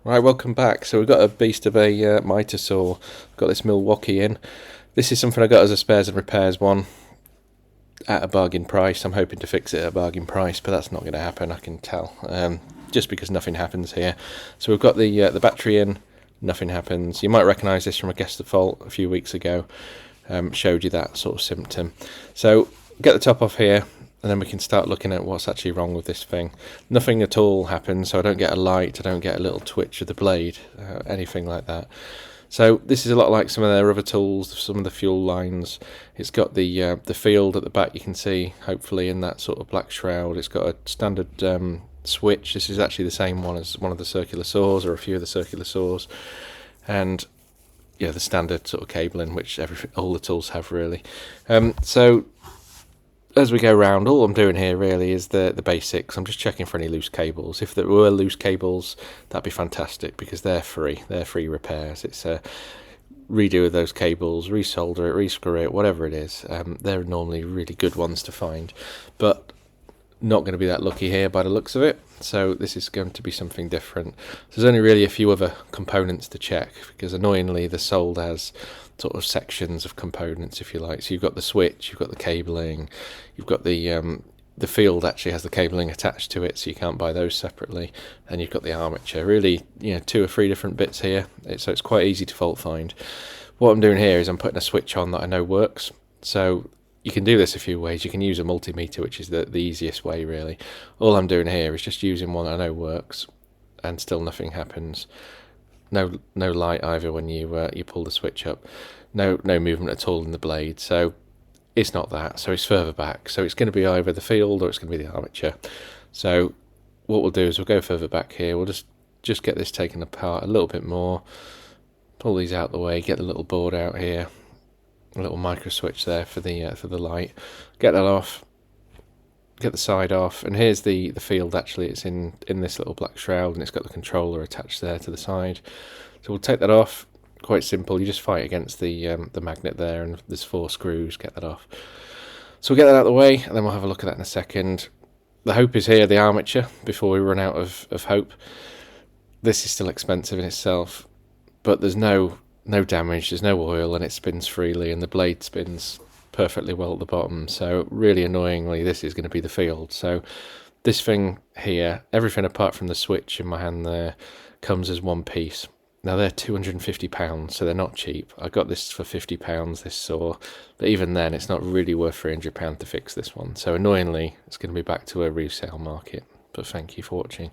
Right, welcome back. So we've got a beast of a mitre saw. Got this Milwaukee in. This is something I got as a spares and repairs one at a bargain price. I'm hoping to fix it at a bargain price, but that's not going to happen. I can tell, just because nothing happens here. So we've got the battery in. Nothing happens. You might recognise this from a guest default a few weeks ago. Showed you that sort of symptom. So get the top off here, and then we can start looking at what's actually wrong with this thing. Nothing at all happens, so I don't get a light, I don't get a little twitch of the blade, anything like that. So this is a lot like some of their other tools, some of the fuel lines. It's got the field at the back, you can see, hopefully, in that sort of black shroud. It's got a standard switch. This is actually the same one as one of the circular saws, or a few of the circular saws. And yeah, the standard sort of cabling, which all the tools have, really. So as we go round, all I'm doing here really is the basics. I'm just checking for any loose cables. If there were loose cables, that'd be fantastic, because they're free. They're free repairs. It's a redo of those cables, resolder it, rescrew it, whatever it is. They're normally really good ones to find, but not going to be that lucky here by the looks of it. So this is going to be something different. There's only really a few other components to check, because annoyingly they're sold as sort of sections of components, if you like. So you've got the switch, you've got the cabling, you've got the field actually has the cabling attached to it, so you can't buy those separately, and you've got the armature. Really, 2 or 3 different bits here, so it's quite easy to fault find. What I'm doing here is I'm putting a switch on that I know works. So you can do this a few ways. You can use a multimeter, which is the easiest way, really. All I'm doing here is just using one I know works, and still nothing happens. No light either when you pull the switch up. No movement at all in the blade. So it's not that. So it's further back. So it's going to be either the field or it's going to be the armature. So what we'll do is we'll go further back here. We'll just get this taken apart a little bit more. Pull these out the way. Get the little board out here. A little micro switch there for the light. Get that off. Get the side off, and here's the field. Actually, it's in this little black shroud, and it's got the controller attached there to the side. So we'll take that off. Quite simple. You just fight against the magnet there, and there's 4 screws. Get that off. So we'll get that out of the way, and then we'll have a look at that in a second. The hope is here, the armature, before we run out of hope. This is still expensive in itself, but there's no damage, there's no oil, and it spins freely, and the blade spins perfectly well at the bottom. So really annoyingly, this is going to be the field. So this thing here, everything apart from the switch in my hand there, comes as one piece. Now they're £250, so they're not cheap. I got this for £50, this saw, but even then it's not really worth £300 to fix this one. So annoyingly, it's going to be back to a resale market. But thank you for watching.